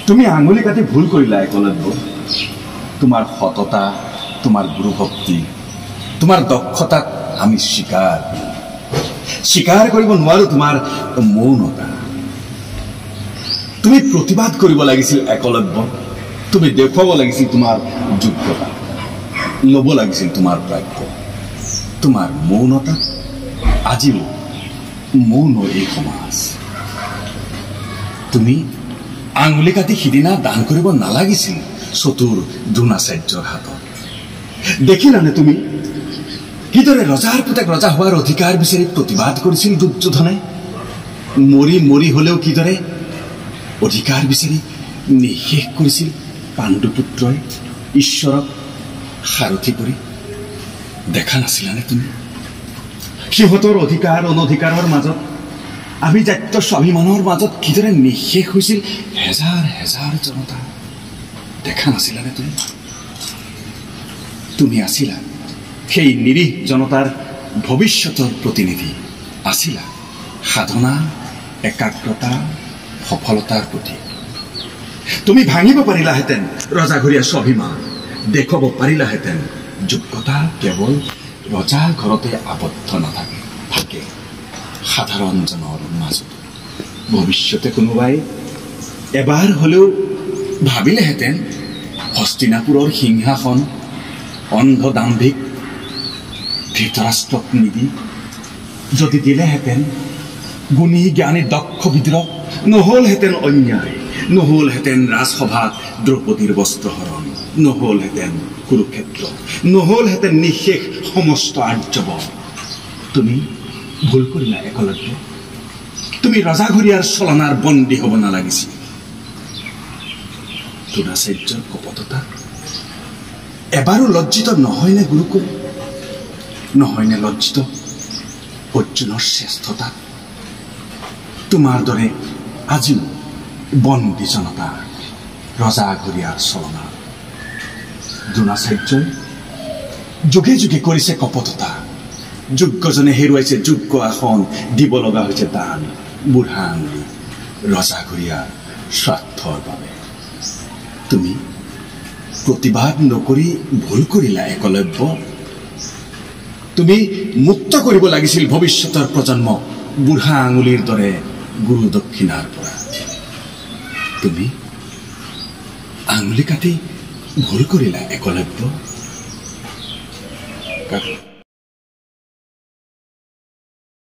তুমি আঙুলি কাটি ভুল কৰিলা একলব্য। তোমাৰ সততা, তোমাৰ গুৰুভক্তি, তোমাৰ দক্ষতাক আমি স্বীকাৰ কৰিব নোৱাৰো। তোমাৰ মৌনতা, তুমি প্ৰতিবাদ কৰিব লাগিছিল একলব্য। তুমি দেখুৱাব লাগিছিল তোমাৰ যোগ্যতা, ল'ব লাগিছিল তোমাৰ প্ৰাপ্য। তোমাৰ মৌনতা আজিও মৌন এই সমাজ। তুমি আঙুলি কাটি সিদিনা দান কৰিব নালাগিছিল চতুৰ দ্ৰোণাচাৰ্যৰ হাতত। দেখিলানে তুমি কিদৰে ৰজাৰ পুতেক ৰজা হোৱাৰ অধিকাৰ বিচাৰি প্ৰতিবাদ কৰিছিল দুৰ্যোধনে? মৰি মৰি হলেও কিদৰে অধিকাৰ বিচাৰি নিঃশেষ কৰিছিল পাণ্ডুপুত্ৰই ঈশ্বৰক সাৰথি কৰি? দেখা নাছিলানে তুমি সিহঁতৰ অধিকাৰ অনধিকাৰৰ মাজত, আভিজাত্য স্বাভিমানৰ মাজত কিদৰে নিঃশেষ হৈছিল হেজাৰ হেজাৰ জনতা? দেখা নাছিলানে তুমি? তুমি আছিলা সেই নিৰীহ জনতাৰ ভৱিষ্যতৰ প্ৰতিনিধি, আছিলা সাধনা, একাগ্ৰতা, সফলতাৰ প্ৰতীক। তুমি ভাঙিব পাৰিলাহেঁতেন ৰজাঘৰীয়া স্বাভিমান, দেখুৱাব পাৰিলাহেঁতেন যোগ্যতা কেৱল ৰজা ঘৰতে আবদ্ধ নাথাকে, সাধাৰণ জনৰ মাজত। ভৱিষ্যতে কোনোবাই এবাৰ হলেও ভাবিলেহেঁতেন হস্তিনাপুৰৰ সিংহাসন অন্ধ দাম্ভিক ধৃতৰাষ্ট্ৰক নিদি যদি দিলেহেঁতেন গুণী জ্ঞানী দক্ষ বিদ্ৰোহ, নহলহেঁতেন অন্যায়, নহলহেঁতেন ৰাজসভাত দ্ৰৌপদীৰ বস্ত্ৰহৰণ, নহলহেঁতেন কুৰুক্ষেত্ৰ, নহলহেঁতেন নিঃশেষ সমস্ত আৰ্যবন। তুমি ভুল কৰিলা একলব্য। তুমি ৰজাঘৰীয়াৰ চলনাৰ বন্দী হ'ব নালাগিছিল। দ্ৰোণাচাৰ্যৰ কপটতা এবাৰো লজ্জিত নহয়নে গুৰুকুল? নহয়নে লজ্জিত অৰ্জুনৰ শ্ৰেষ্ঠতা? তোমাৰ দৰে আজিও বন্দী জনতা ৰজাঘৰীয়াৰ চলনা। দ্ৰোণাচাৰ্যই যুগে যুগে কৰিছে কপটতা, যোগ্যজনে হেৰুৱাইছে যোগ্য আসন, দিব লগা হৈছে দান বুঢ়া আঙুলি ৰজাঘৰীয়াৰ স্বাৰ্থৰ বাবে। তুমি প্ৰতিবাদ নকৰি ভুল কৰিলা একলব্য। তুমি মুক্ত কৰিব লাগিছিল ভৱিষ্যতৰ প্ৰজন্মক বুঢ়া আঙুলিৰ দৰে গুৰু দক্ষিণাৰ পৰা। তুমি আঙুলি কাটি ভুল কৰিলা একলব্য।